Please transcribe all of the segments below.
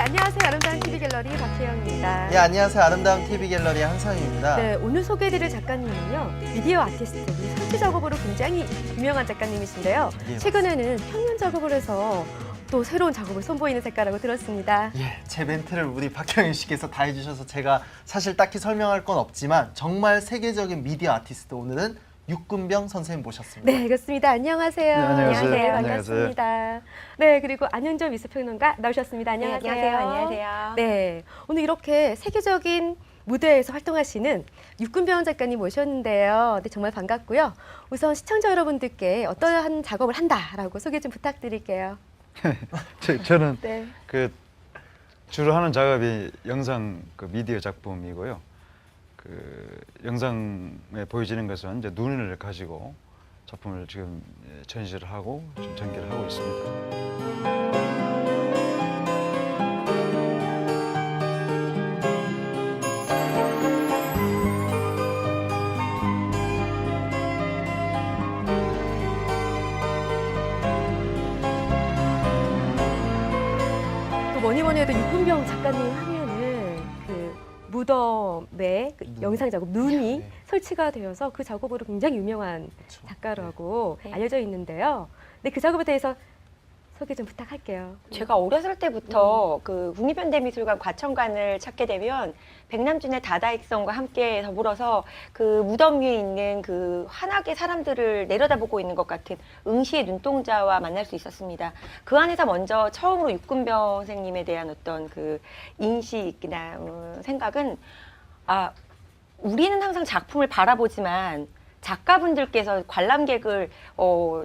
안녕하세요. 아름다운 TV갤러리 박혜영입니다. 예, 안녕하세요. 아름다운 TV갤러리 한상입니다. 네, 오늘 소개해드릴 작가님은요. 미디어 아티스트, 우리 설치 작업으로 굉장히 유명한 작가님이신데요. 예, 최근에는 평면 작업을 해서 또 새로운 작업을 선보이는 작가라고 들었습니다. 예, 제 멘트를 우리 박혜영 씨께서 다 해주셔서 제가 사실 딱히 설명할 건 없지만 정말 세계적인 미디어 아티스트, 오늘은 육군병 선생님 모셨습니다. 네, 그렇습니다. 안녕하세요. 네, 안녕하세요. 반갑습니다. 네, 그리고 안현정 미술평론가 나오셨습니다. 안녕하세요. 네, 안녕하세요. 네, 오늘 이렇게 세계적인 무대에서 활동하시는 육군병 작가님 모셨는데요. 네, 정말 반갑고요. 우선 시청자 여러분들께 어떠한 작업을 한다라고 소개 좀 부탁드릴게요. 저는 네. 주로 하는 작업이 영상 미디어 작품이고요. 영상에 보여지는 것은 이제 눈을 가지고 작품을 지금 전시를 하고 좀 전개를 하고 있습니다. 또 뭐니 해도 육군병 작가님 하면은 그 무덤에 그 영상 작업 눈이 네. 설치가 되어서 그 작업으로 굉장히 유명한 그렇죠. 작가라고 네. 알려져 있는데요. 네, 그 작업에 대해서 소개 좀 부탁할게요. 제가 어렸을 때부터 그 국립현대미술관 과천관을 찾게 되면 백남준의 다다익선과 함께 더불어서 그 무덤 위에 있는 그 환하게 사람들을 내려다보고 있는 것 같은 응시의 눈동자와 만날 수 있었습니다. 그 안에서 먼저 처음으로 육군병 선생님에 대한 어떤 그 인식이나 생각은 우리는 항상 작품을 바라보지만 작가분들께서 관람객을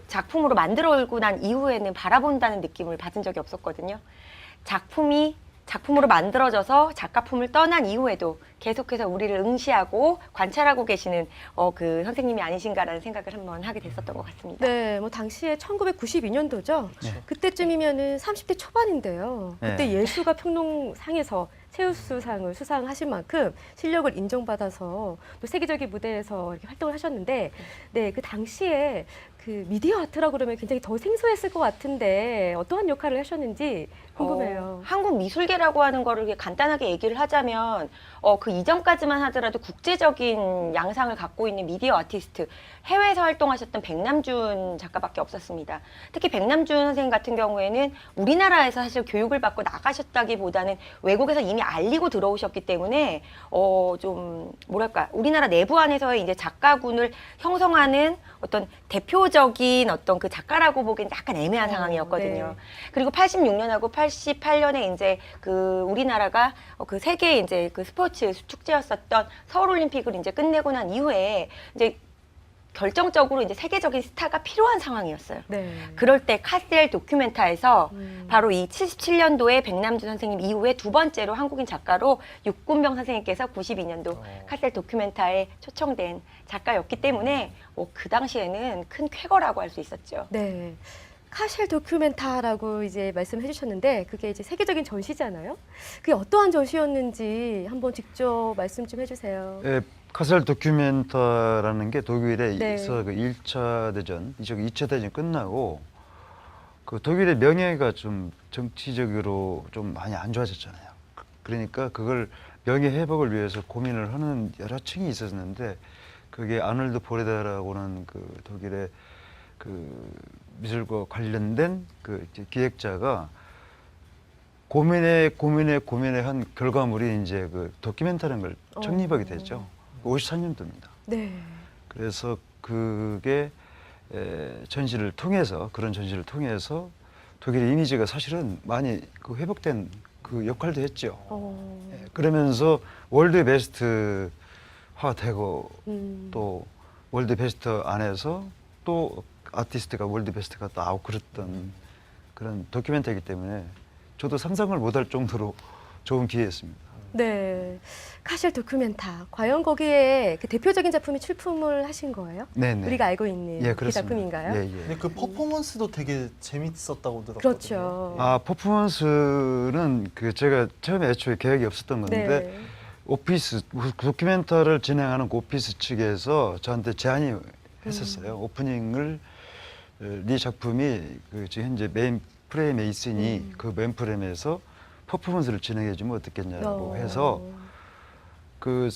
작품으로 만들어오고 난 이후에는 바라본다는 느낌을 받은 적이 없었거든요. 작품이 작품으로 만들어져서 작가품을 떠난 이후에도 계속해서 우리를 응시하고 관찰하고 계시는 그 선생님이 아니신가라는 생각을 한번 하게 됐었던 것 같습니다. 네, 뭐 당시에 1992년도죠. 네. 그때쯤이면은 30대 초반인데요. 그때 네. 예술가 평론상에서 최우수상을 수상하신 만큼 실력을 인정받아서 또 세계적인 무대에서 이렇게 활동을 하셨는데, 네, 그 당시에 그 미디어 아트라고 그러면 굉장히 더 생소했을 것 같은데 어떠한 역할을 하셨는지 궁금해요. 한국 미술계라고 하는 거를 이렇게 간단하게 얘기를 하자면 그 이전까지만 하더라도 국제적인 양상을 갖고 있는 미디어 아티스트, 해외에서 활동하셨던 백남준 작가밖에 없었습니다. 특히 백남준 선생님 같은 경우에는 우리나라에서 사실 교육을 받고 나가셨다기보다는 외국에서 이미 알리고 들어오셨기 때문에 좀 뭐랄까 우리나라 내부 안에서의 이제 작가군을 형성하는 어떤 대표적인 어떤 그 작가라고 보기엔 약간 애매한 상황이었거든요. 네. 그리고 86년하고 88년에 이제 그 우리나라가 그 세계 이제 그 스포츠 축제였었던 서울올림픽을 이제 끝내고 난 이후에 이제 결정적으로 이제 세계적인 스타가 필요한 상황이었어요. 네. 그럴 때 카셀 도큐멘타에서 음. 바로 이 77년도에 백남준 선생님 이후에 두 번째로 한국인 작가로 육군병 선생님께서 92년도 카셀 도큐멘타에 초청된 작가였기 때문에 그 당시에는 큰 쾌거라고 할 수 있었죠. 네. 카셸 도큐멘타라고 이제 말씀해 주셨는데 그게 이제 세계적인 전시잖아요. 그게 어떠한 전시였는지 한번 직접 말씀 좀 해주세요. 카셀 도큐멘터라는 게 독일에 네. 있어 그 1차 대전, 2차 대전 끝나고 그 독일의 명예가 좀 정치적으로 좀 많이 안 좋아졌잖아요. 그러니까 그걸 명예 회복을 위해서 고민을 하는 여러 층이 있었는데 그게 아놀드 보레다라고는 그 독일의 그 미술과 관련된 그 기획자가 고민에 한 결과물이 이제 그 도큐멘터라는 걸 창립하게 됐죠. 53년도입니다. 네. 그래서 그게 전시를 통해서 그런 전시를 통해서 독일의 이미지가 사실은 많이 그 회복된 그 역할도 했죠. 그러면서 월드 베스트화 되고 또 월드 베스트 안에서 또 아티스트가 월드 베스트가 나오고 그랬던 그런 도큐멘터이기 때문에 저도 상상을 못할 정도로 좋은 기회였습니다. 네. 카셸 도큐멘타. 과연 거기에 그 대표적인 작품이 출품을 하신 거예요? 네네. 우리가 알고 있는 예, 그 그렇습니다. 작품인가요? 예, 예. 근데 그 퍼포먼스도 되게 재밌었다고 들었거든요. 그렇죠. 퍼포먼스는 그 제가 처음에 애초에 계획이 없었던 건데 네. 오피스 도큐멘터를 진행하는 그 오피스 측에서 저한테 제안이 했었어요. 오프닝을 네 작품이 그 지금 현재 메인 프레임에 있으니 그 메인 프레임에서 퍼포먼스를 진행해주면 어떻겠냐고 해서 어. 그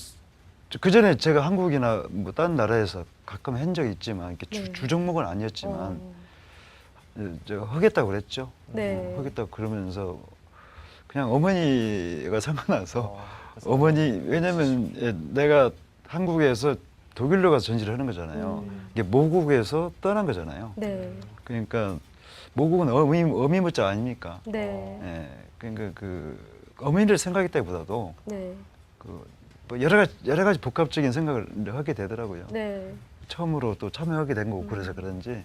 전에 제가 한국이나 뭐 다른 나라에서 가끔 한 적이 있지만 이렇게 네. 주 종목은 아니었지만 어. 제가 하겠다고 그랬죠. 네. 하겠다고 그러면서 그냥 어머니가 생각나서 그래서 어머니 왜냐면 내가 한국에서 독일로 가서 전시를 하는 거잖아요. 이게 모국에서 떠난 거잖아요. 네. 그러니까 모국은 어미무자 아닙니까? 네. 예, 그러니까 그 어머니를 생각했다기보다도 네. 뭐 여러 가지 복합적인 생각을 하게 되더라고요. 네. 처음으로 또 참여하게 된 거고 그래서 그런지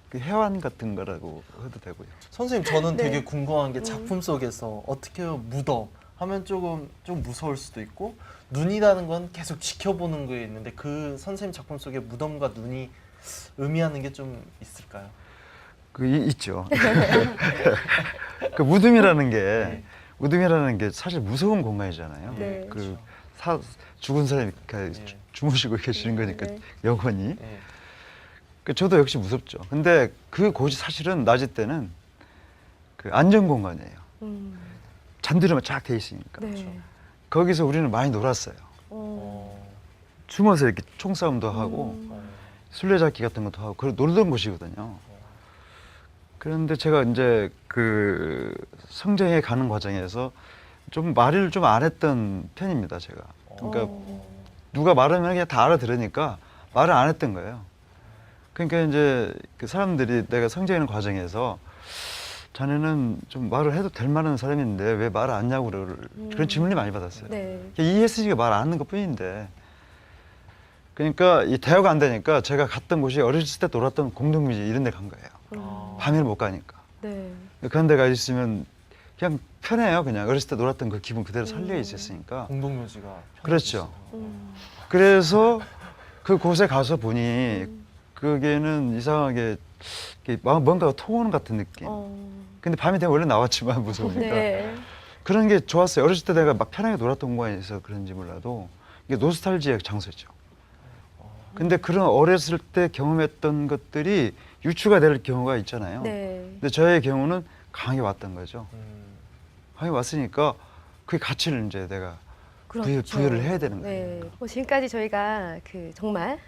그 해완 같은 거라고 해도 되고요. 선생님 저는 네. 되게 궁금한 게 작품 속에서 어떻게 묻어 하면 좀 무서울 수도 있고 눈이라는 건 계속 지켜보는 거에 있는데 그 선생님 작품 속에 무덤과 눈이 의미하는 게 좀 있을까요? 있죠. 그 무덤이라는 게 사실 무서운 공간이잖아요. 네. 그 죽은 사람이 주무시고 계시는 거니까 네. 영원히. 네. 그 저도 역시 무섭죠. 근데 그 곳이 사실은 낮에 때는 그 안전 공간이에요. 잔디로만 쫙 돼 있으니까. 네. 거기서 우리는 많이 놀았어요. 어. 숨어서 이렇게 총싸움도 하고 술래잡기 같은 것도 하고 그리고 놀던 곳이거든요. 그런데 제가 이제 그 성장해 가는 과정에서 좀 말을 좀 안 했던 편입니다, 제가. 그러니까 누가 말하면 그냥 다 알아들으니까 말을 안 했던 거예요. 그러니까 이제 그 사람들이 내가 성장하는 과정에서 자네는 좀 말을 해도 될 만한 사람인데 왜 말을 안 하냐고 그런 질문을 많이 받았어요. 네. 이해했으니까 말 안 하는 것 뿐인데. 그러니까 이 대화가 안 되니까 제가 갔던 곳이 어렸을 때 놀았던 공동묘지 이런 데 간 거예요. 밤에는 못 가니까. 네. 그런 데가 있으면 그냥 편해요. 그냥 어렸을 때 놀았던 그 기분 그대로 살려 있었으니까. 공동묘지가 그렇죠. 음. 그래서 그 곳에 가서 보니 그게는 이상하게 이렇게 뭔가가 통하는 같은 느낌. 근데 밤이 되면 원래 나왔지만 무서우니까. 네. 그런 게 좋았어요. 어렸을 때 내가 막 편하게 놀았던 공간에서 그런지 몰라도 이게 노스탈지의 장소죠. 근데 그런 어렸을 때 경험했던 것들이 유추가 될 경우가 있잖아요. 네. 근데 저의 경우는 강하게 왔던 거죠. 음. 강하게 왔으니까 그 가치를 이제 내가 그렇죠. 부여를 해야 되는 거예요. 네. 지금까지 저희가 그 정말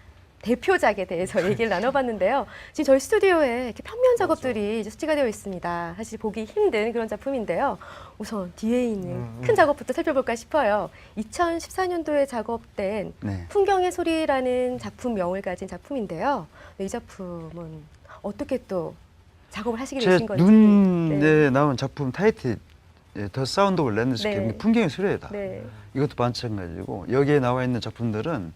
대표작에 대해서 얘기를 나눠봤는데요. 지금 저희 스튜디오에 이렇게 평면 작업들이 이제 수치가 되어 있습니다. 사실 보기 힘든 그런 작품인데요. 우선 뒤에 있는 큰 작업부터 살펴볼까 싶어요. 2014년도에 작업된 네. 풍경의 소리라는 작품명을 가진 작품인데요. 이 작품은 어떻게 또 작업을 하시게 제 되신 건지. 눈에 네. 나온 작품 타이틀 더 사운드 오브 랜드스케이프 네. 풍경의 소리다. 네. 이것도 마찬가지고 여기에 나와 있는 작품들은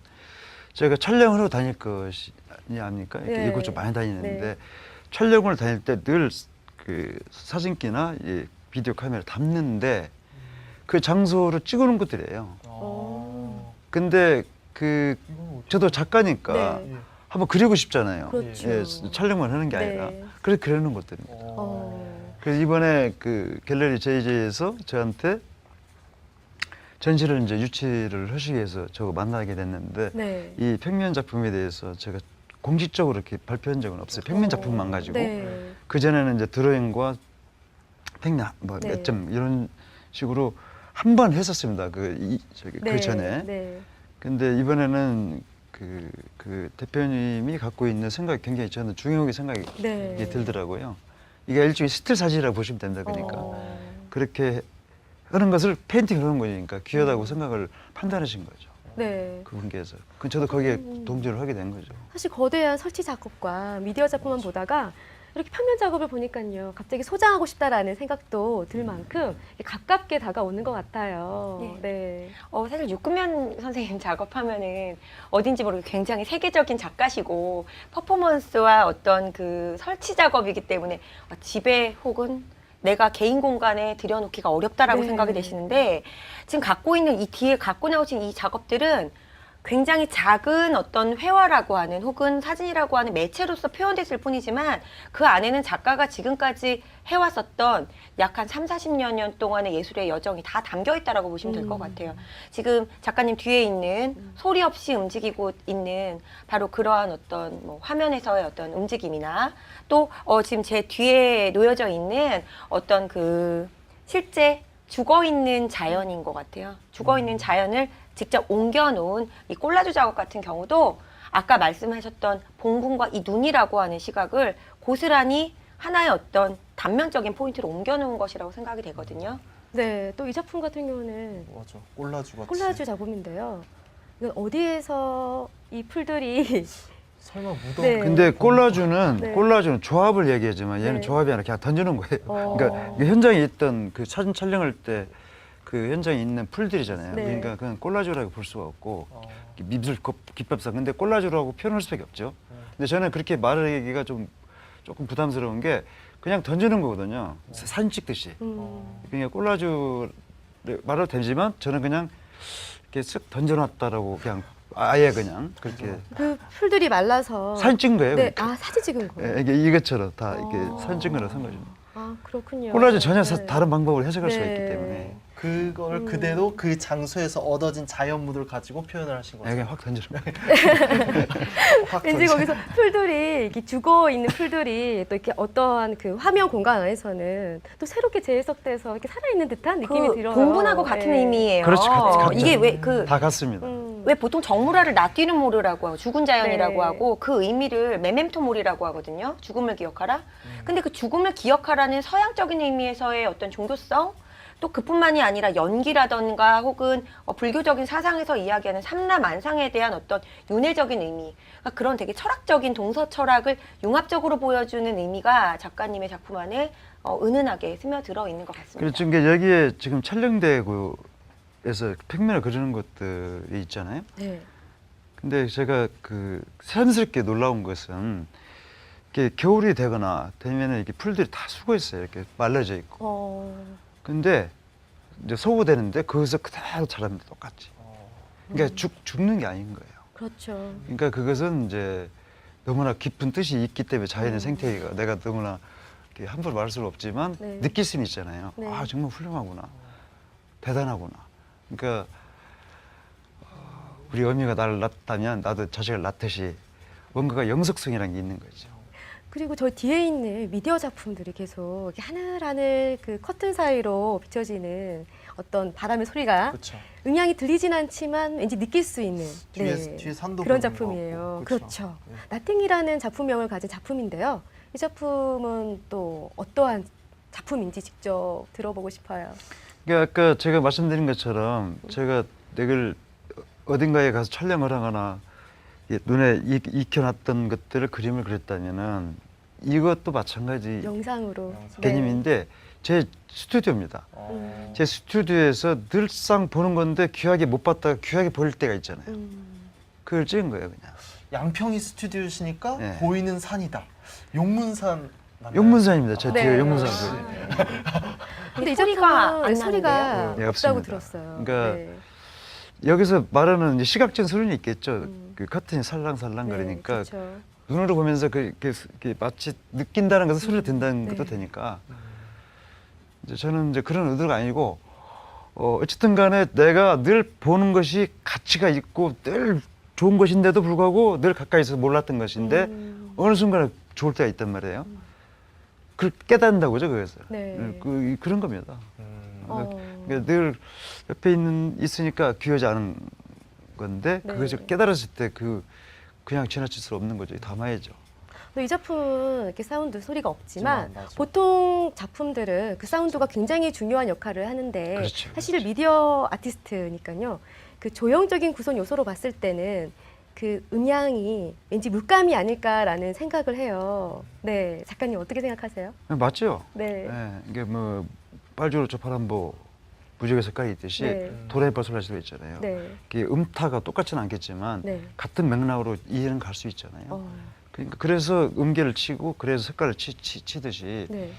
제가 촬영을 하러 다닐 것이 아닙니까? 이렇게 네. 이곳저곳 많이 다니는데 네. 촬영을 다닐 때 늘 그 사진기나 이 비디오 카메라 담는데 그 장소를 찍어놓은 것들이에요. 근데 그 저도 작가니까 네. 한번 그리고 싶잖아요. 그렇죠. 예, 촬영만 하는 게 아니라. 네. 그래서 그려놓은 것들입니다. 그래서 이번에 그 갤러리 JJ에서 저한테 전시를 이제 유치를 하시기 위해서 저거 만나게 됐는데 네. 이 평면 작품에 대해서 제가 공식적으로 이렇게 발표한 적은 없어요. 평면 작품만 가지고. 네. 그 전에는 이제 드로잉과 평면 뭐 네. 몇 점 이런 식으로 한 번 했었습니다. 그 네. 전에. 네. 근데 이번에는 그 대표님이 갖고 있는 생각이 굉장히 저는 중요하게 생각이 네. 들더라고요. 이게 일종의 스틸 사진이라고 보시면 됩니다. 그러니까 어. 그렇게 하는 것을 페인팅을 하는 거니까 귀하다고 생각을 판단하신 거죠. 네. 그분께서. 그 저도 거기에 동조를 하게 된 거죠. 사실 거대한 설치 작업과 미디어 작품만 보다가 이렇게 평면 작업을 보니까요, 갑자기 소장하고 싶다라는 생각도 들 만큼 가깝게 다가오는 것 같아요. 네. 사실 육금면 선생님 작업하면은 어딘지 모르게 굉장히 세계적인 작가시고 퍼포먼스와 어떤 그 설치 작업이기 때문에 집에 혹은 내가 개인 공간에 들여놓기가 어렵다라고 네. 생각이 되시는데 지금 갖고 있는 이 뒤에 갖고 나오신 이 작업들은 굉장히 작은 어떤 회화라고 하는 혹은 사진이라고 하는 매체로서 표현됐을 뿐이지만 그 안에는 작가가 지금까지 해왔었던 약 한 30-40년 동안의 예술의 여정이 다 담겨 있다라고 보시면 될 것 같아요. 지금 작가님 뒤에 있는 소리 없이 움직이고 있는 바로 그러한 어떤 뭐 화면에서의 어떤 움직임이나 또 지금 제 뒤에 놓여져 있는 어떤 그 실제 죽어 있는 자연인 것 같아요. 죽어 있는 자연을 직접 옮겨놓은 이 콜라주 작업 같은 경우도 아까 말씀하셨던 봉분과 이 눈이라고 하는 시각을 고스란히 하나의 어떤 단면적인 포인트로 옮겨놓은 것이라고 생각이 되거든요. 네, 또 이 작품 같은 경우는 맞아. 콜라주 같이. 콜라주 작품인데요. 이건 어디에서 이 풀들이 설마 무덤. 네. 근데 콜라주는 네. 콜라주는 조합을 얘기하지만 얘는 네. 조합이 아니라 그냥 던지는 거예요. 어. 그러니까 이게 현장에 있던 그 사진 촬영할 때 그 현장에 있는 풀들이잖아요. 네. 그러니까 그건 콜라주라고 볼 수가 없고 어. 미술 기법상 근데 콜라주라고 표현할 수밖에 없죠. 근데 저는 그렇게 말하기가 조금 부담스러운 게 그냥 던지는 거거든요. 사진 찍듯이. 그러니까 콜라주 말도 되지만 저는 그냥 이렇게 쓱 던져놨다라고 그냥 아예 그냥 그렇게 그 풀들이 말라서 사진 찍은 거예요. 네, 그러니까. 아 사진 찍은 거예요. 예, 이게 이것처럼 다 이렇게 어. 사진 찍은 거라 생각하죠. 아 그렇군요. 콜라주 전혀 네. 다른 방법으로 해석할 수가 네. 있기 때문에 그걸 그대로 그 장소에서 얻어진 자연무드를 가지고 표현을 하신 거죠. 그냥 확 던지는 거예요. 확 왠지 던져. 거기서 풀들이 이렇게 죽어 있는 풀들이 또 이렇게 어떠한 그 화면 공간 안에서는 또 새롭게 재해석돼서 이렇게 살아 있는 듯한 느낌이 그 들어요. 봉분하고 같은 네. 의미예요. 그렇지, 같죠. 이게 왜 그 다 같습니다. 왜 보통 정물화를 나뛰는 모르라고 하고 죽은 자연이라고 네. 하고 그 의미를 메멘토 모리라고 하거든요. 죽음을 기억하라. 근데 그 죽음을 기억하라는 서양적인 의미에서의 어떤 종교성 또 그뿐만이 아니라 연기라던가 혹은 불교적인 사상에서 이야기하는 삼라만상에 대한 어떤 윤회적인 의미 그러니까 그런 되게 철학적인 동서 철학을 융합적으로 보여주는 의미가 작가님의 작품 안에 은은하게 스며들어 있는 것 같습니다. 그렇죠. 그러니까 여기에 지금 촬영되고에서 평면을 그리는 것들이 있잖아요. 네. 근데 제가 그 새삼스럽게 놀라운 것은 이렇게 겨울이 되거나 되면은 이렇게 풀들이 다 죽어 있어요. 이렇게 말라져 있고. 근데 이제 소거되는데 거기서 그대로 자랍니다. 똑같이. 그러니까 죽는 게 아닌 거예요. 그렇죠. 그러니까 그것은 이제 너무나 깊은 뜻이 있기 때문에 자연의 생태계가 내가 너무나 이렇게 함부로 말할 수는 없지만 네. 느낄 수는 있잖아요. 네. 아 정말 훌륭하구나, 대단하구나. 그러니까 우리 어미가 나를 낳았다면 나도 자식을 낳듯이 뭔가가 영속성이라는 게 있는 거죠. 그리고 저 뒤에 있는 미디어 작품들이 계속 이렇게 하늘하늘 그 커튼 사이로 비춰지는 어떤 바람의 소리가 그렇죠. 음향이 들리진 않지만 왠지 느낄 수 있는 뒤에 산도 그런 보이는 작품이에요. 거 같고, 그렇죠. 네. 나팅이라는 작품명을 가진 작품인데요. 이 작품은 또 어떠한 작품인지 직접 들어보고 싶어요. 그러니까 아까 제가 말씀드린 것처럼 제가 내걸 어딘가에 가서 촬영을 하거나 눈에 익혀놨던 것들을 그림을 그렸다면은 이것도 마찬가지 영상으로. 영상. 개념인데 제 스튜디오입니다. 어. 제 스튜디오에서 늘상 보는 건데 귀하게 못 봤다가 귀하게 보일 때가 있잖아요. 그걸 찍은 거예요, 그냥. 양평이 스튜디오시니까 네. 보이는 산이다. 용문산 맞나요? 용문산입니다. 제 네. 뒤에 용문산. 근데 이 소리가 작품은 안 소리가 나는데요? 네, 없다고 없습니다. 들었어요. 그러니까 네. 여기서 말하는 이제 시각적인 소리는 있겠죠. 그 커튼이 살랑살랑 네, 거리니까 그렇죠. 눈으로 보면서 이렇게 마치 느낀다는 것을 소리를 듣는다는 네. 것도 되니까 이제 저는 이제 그런 의도가 아니고 어쨌든 간에 내가 늘 보는 것이 가치가 있고 늘 좋은 것인데도 불구하고 늘 가까이서 몰랐던 것인데 어느 순간에 좋을 때가 있단 말이에요. 그걸 깨닫는다고죠, 그래서. 네. 그런 겁니다. 어. 그러니까 늘 옆에 있으니까 귀하지 않은 건데 네. 그것을 깨달았을 때 그냥 지나칠 수 없는 거죠. 담아야죠. 이 작품은 이렇게 사운드 소리가 없지만 맞아. 보통 작품들은 그 사운드가 굉장히 중요한 역할을 하는데 그렇죠, 사실 그렇죠. 미디어 아티스트니까요. 그 조형적인 구성 요소로 봤을 때는 그 음향이 왠지 물감이 아닐까라는 생각을 해요. 네, 작가님 어떻게 생각하세요? 맞죠? 네. 예, 이게 뭐 빨주로초 파란보 무지개 색깔이 있듯이 네. 도라이버 솔라시도 있잖아요. 네. 이게 음타가 똑같지는 않겠지만 네. 같은 맥락으로 이해는 갈 수 있잖아요. 어. 그러니까 그래서 음계를 치고 그래서 색깔을 치듯이 네.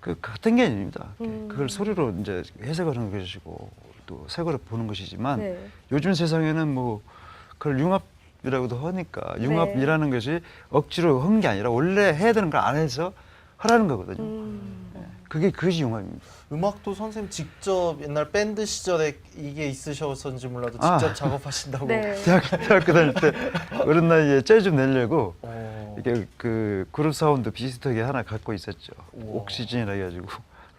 그 같은 개념입니다. 음. 그걸 소리로 이제 해석을 하는 것이고 또 색으로 보는 것이지만 네. 요즘 세상에는 뭐 그걸 융합이라고도 하니까 네. 융합이라는 것이 억지로 한 게 아니라 원래 해야 되는 걸 안 해서 하라는 거거든요. 그것이 융합입니다. 음악도 선생님 직접 옛날 밴드 시절에 이게 있으셔서인지 몰라도 아. 직접 작업하신다고. 네. 대학교 다닐 때 어린 나이에 재즈 좀 내려고 어. 이게 그 그룹 사운드 비슷하게 하나 갖고 있었죠. 우와. 옥시즌이라 해가지고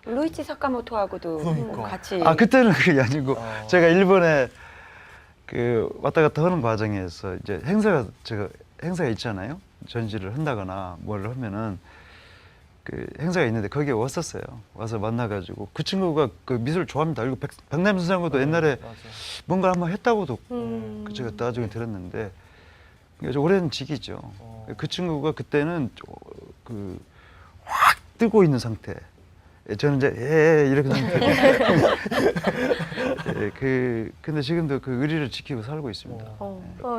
루이치 사카모토하고도 그러니까. 같이. 아 그때는 그게 아니고 아. 제가 일본에 그 왔다 갔다 하는 과정에서 이제 행사가 있잖아요. 전시를 한다거나 뭘 하면은 그 행사가 있는데 거기에 왔었어요. 와서 만나가지고 그 친구가 그 미술 좋아합니다. 그리고 백남 선생도 옛날에 맞아. 뭔가 한번 했다고도 음. 그 제가 나중에 들었는데 이게 좀 오랜 직이죠. 그 친구가 그때는 그 확 뜨고 있는 상태. 저는 이제 이렇게 상태. 근데 지금도 그 의리를 지키고 살고 있습니다.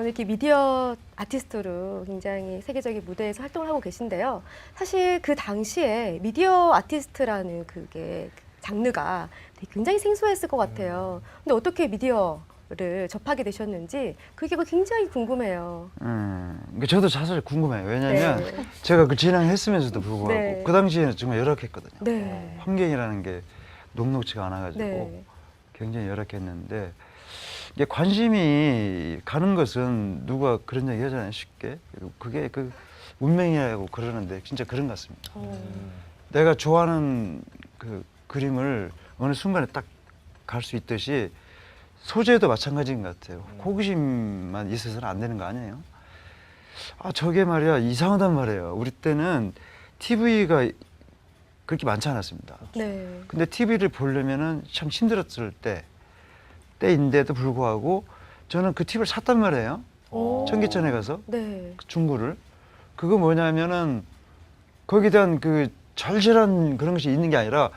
이렇게 미디어 아티스트로 굉장히 세계적인 무대에서 활동을 하고 계신데요. 사실 그 당시에 미디어 아티스트라는 그게 장르가 되게 굉장히 생소했을 것 같아요. 근데 어떻게 미디어를 접하게 되셨는지 그게 굉장히 궁금해요. 그러니까 저도 사실 궁금해요. 왜냐하면 네. 제가 그 진행했으면서도 불구하고 네. 그 당시에는 정말 열악했거든요. 네. 환경이라는 게 녹록지가 않아가지고 네. 굉장히 열악했는데 이게 관심이 가는 것은 누가 그런 얘기 하잖아요. 쉽게. 그게 그 운명이라고 그러는데 진짜 그런 것 같습니다. 내가 좋아하는 그 그림을 어느 순간에 딱 갈 수 있듯이 소재도 마찬가지인 것 같아요. 호기심만 있어서는 안 되는 거 아니에요? 아, 저게 말이야 이상하단 말이에요. 우리 때는 TV가 그렇게 많지 않았습니다. 네. 근데 TV를 보려면은 참 힘들었을 때인데도 불구하고 저는 그 TV를 샀단 말이에요. 오. 청계천에 가서 네. 그 중고를. 그거 뭐냐면은 거기에 대한 그 절실한 그런 것이 있는 게 아니라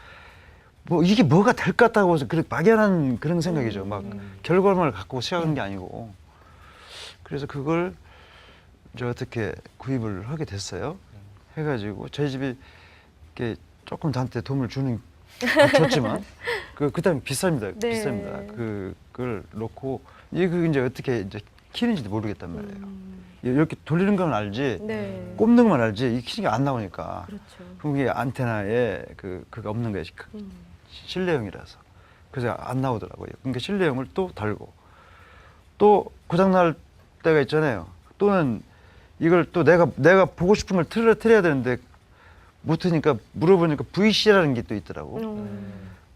뭐 이게 뭐가 될 것 같다고 해서 그렇게 막연한 그런 생각이죠. 막 결과물을 갖고 시작하는 게 아니고. 그래서 그걸 이제 어떻게 구입을 하게 됐어요. 해가지고 저희 집이 이렇게 조금 저한테 도움을 줬지만 그다음에 비쌉니다. 네. 비쌉니다. 그걸 놓고 이거 이제 어떻게 이제 키는지도 모르겠단 말이에요. 이렇게 돌리는 건 알지, 네. 꼽는 것만 알지 이 키는 게 안 나오니까. 그렇죠. 그게 안테나에 그가 없는 거예요. 실내용이라서. 그래서 안 나오더라고요. 그러니까 실내용을 또 달고 또 고장 날 때가 있잖아요. 또는 이걸 또 내가 보고 싶은 걸 틀어야 되는데 못 트니까 물어보니까 VC라는 게 또 있더라고.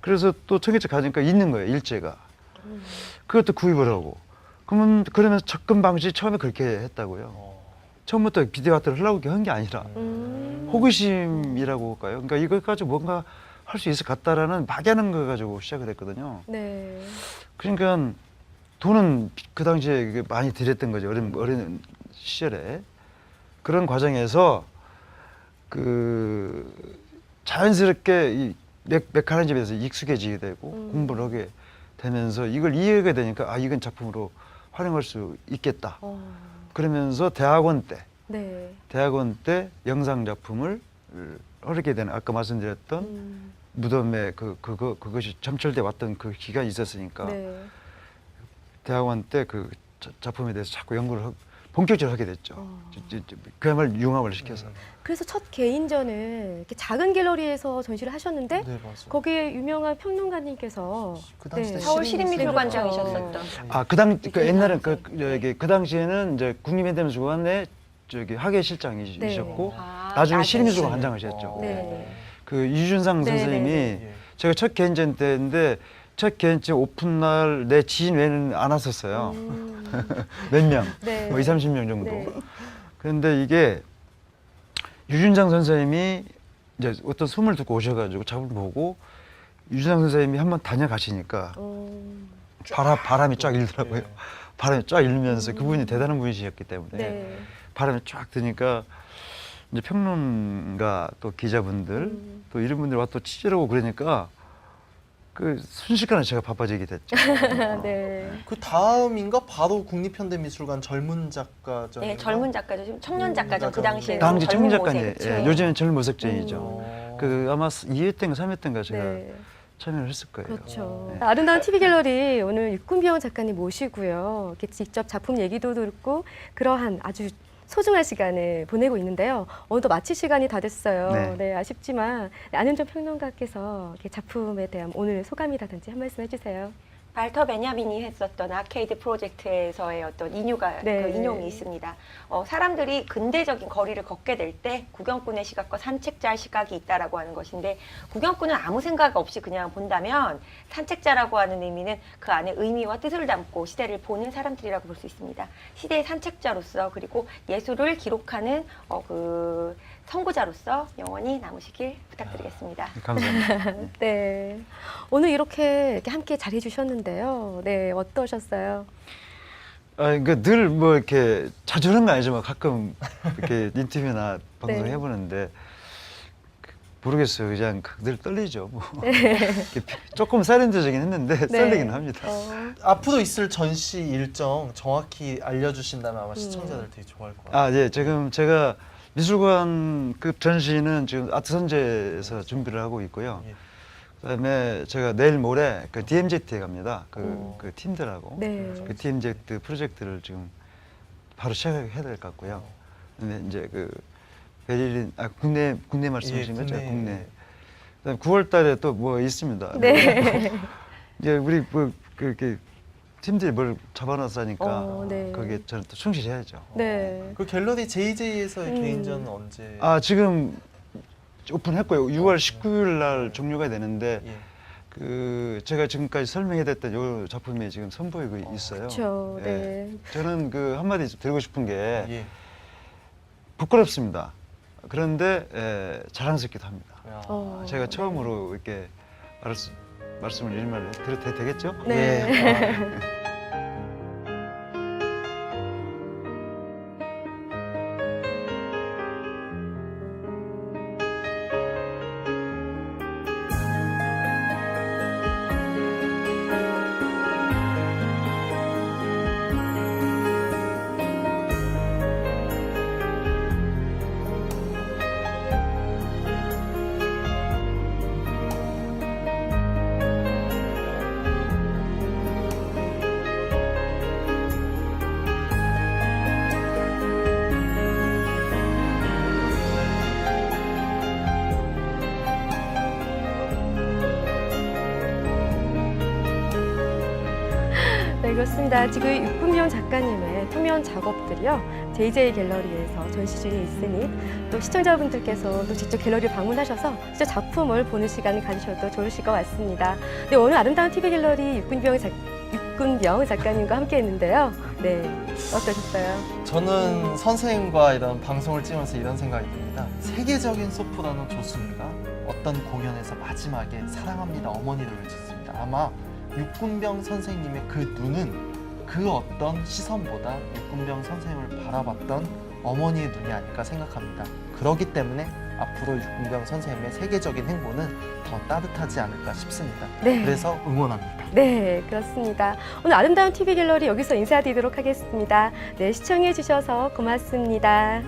그래서 또 청계천 가니까 있는 거예요. 일제가. 그것도 구입을 하고. 그러면서 접근 방식이 처음에 그렇게 했다고요. 처음부터 비디오 아트를 하려고 한 게 아니라 호기심이라고 할까요? 그러니까 이걸 가지고 뭔가 할 수 있을 것 같다라는 막연한 거 가지고 시작을 했거든요. 네. 그러니까 돈은 그 당시에 그게 많이 들였던 거죠. 어린 시절에. 그런 과정에서 그 자연스럽게 이 메커니즘에서 익숙해지게 되고 공부를 하게 되면서 이걸 이해하게 되니까 아 이건 작품으로 활용할 수 있겠다. 그러면서 대학원 때 영상 작품을 하게 되는 아까 말씀드렸던 무덤에 그것이 점철돼 왔던 그 기간이 있었으니까 네. 대학원 때 그 작품에 대해서 자꾸 연구를 본격적으로 하게 됐죠. 그야말로 융합을 시켜서. 그래서 첫 개인전을 이렇게 작은 갤러리에서 전시를 하셨는데 네, 맞아요. 거기에 유명한 평론가님께서 그 당시 때 서울 시립미술관 시립미술관장이셨었던. 옛날엔 그 당시에는 이제 국립현대미술관의 학예 실장이셨고 네. 나중에 시립미술관 네. 관장하셨죠. 네. 그 이준상 네, 선생님이 네. 제가 첫 개인전 때인데 첫 개인전 오픈 날 내 지인 외에는 안 왔었어요. 몇 명, 네. 뭐 20, 30명 정도. 네. 그런데 이게 유준상 선생님이 이제 어떤 소문을 듣고 오셔가지고 작품을 보고 유준상 선생님이 한번 다녀가시니까 바람이 쫙 일더라고요. 네. 바람이 쫙 일면서 그분이 대단한 분이셨기 때문에 네. 바람이 쫙 드니까 이제 평론가 또 기자분들 또 이런 분들 와 또 취재를 하고 그러니까 그 순식간에 제가 바빠지게 됐죠. 네. 그 다음인가 바로 국립현대미술관 젊은 작가전. 네, 젊은 작가죠. 지금 청년 작가죠. 그 당시에. 당시 청년 작가님, 모색. 예, 요즘엔 젊은 모색전이죠. 그 아마 2회 때인가 3회 때인가 제가 네. 참여를 했을 거예요. 그렇죠. 네. 아름다운 TV 갤러리 오늘 육군비원 작가님 모시고요. 이렇게 직접 작품 얘기도 듣고 그러한 아주 소중한 시간을 보내고 있는데요. 어느덧 마칠 시간이 다 됐어요. 네. 네, 아쉽지만 안윤정 평론가께서 이렇게 작품에 대한 오늘 소감이라든지 한 말씀 해주세요. 발터 베냐민이 했었던 아케이드 프로젝트에서의 어떤 인용이 있습니다. 사람들이 근대적인 거리를 걷게 될 때 구경꾼의 시각과 산책자의 시각이 있다라고 하는 것인데, 구경꾼은 아무 생각 없이 그냥 본다면 산책자라고 하는 의미는 그 안에 의미와 뜻을 담고 시대를 보는 사람들이라고 볼 수 있습니다. 시대의 산책자로서, 그리고 예술을 기록하는 그 선구자로서 영원히 남으시길 부탁드리겠습니다. 감사합니다. 네. 오늘 이렇게 함께 자리해 주셨는데요. 네, 어떠셨어요? 그러니까 늘 뭐 이렇게 자주 하는 건 아니지만 가끔 이렇게 인터뷰나 방송 네. 해보는데 모르겠어요. 그냥 늘 떨리죠. 뭐. 이렇게 조금 사이렌트적인 했는데 네. 떨리긴 합니다. 앞으로 있을 전시 일정 정확히 알려주신다면 아마 시청자들 되게 좋아할 것 같아요. 예. 지금 제가 미술관급 전시는 지금 아트선재에서 준비를 하고 있고요. 예. 그다음에 제가 내일 모레 그 DMZ에 갑니다. 그 팀들하고 네. 그 DMZ 프로젝트를 지금 바로 시작해야 될 것 같고요. 근데 이제 그 베를린 국내 말씀하신 거죠? 국내. 국내. 그다음 9월달에 또 뭐 있습니다. 네. 이제 우리 뭐 그렇게 팀들이 뭘 잡아놨으니까 네. 거기에 저는 또 충실해야죠. 네. 그 갤러리 JJ에서의 개인전은 언제? 지금 오픈했고요. 6월 19일 날 종료가 되는데 예. 그 제가 지금까지 설명해드렸던 요 작품이 지금 선보이고 있어요. 그렇죠. 예. 네. 저는 그 한마디 드리고 싶은 게 예. 부끄럽습니다. 그런데 자랑스럽기도 합니다. 야. 제가 처음으로 이렇게 말씀을 일말 드려도 되겠죠? 네. 예. 네, 그렇습니다. 지금 육군명 작가님의 투명 작업들이요, JJ 갤러리에서 전시 중에 있으니 또 시청자분들께서 또 직접 갤러리 방문하셔서 직접 작품을 보는 시간을 가지셔도 좋으실 것 같습니다. 네, 오늘 아름다운 TV 갤러리 육군병 작가님과 함께했는데요. 네, 어떠셨어요? 저는 선생님과 이런 방송을 찍으면서 이런 생각이 듭니다. 세계적인 소프라노 조수미가 어떤 공연에서 마지막에 사랑합니다 어머니를 외쳤습니다. 아마 육군병 선생님의 그 눈은 그 어떤 시선보다 육군병 선생님을 바라봤던 어머니의 눈이 아닐까 생각합니다. 그렇기 때문에 앞으로 육군병 선생님의 세계적인 행보는 더 따뜻하지 않을까 싶습니다. 네. 그래서 응원합니다. 네, 그렇습니다. 오늘 아름다운 TV 갤러리 여기서 인사드리도록 하겠습니다. 네, 시청해 주셔서 고맙습니다.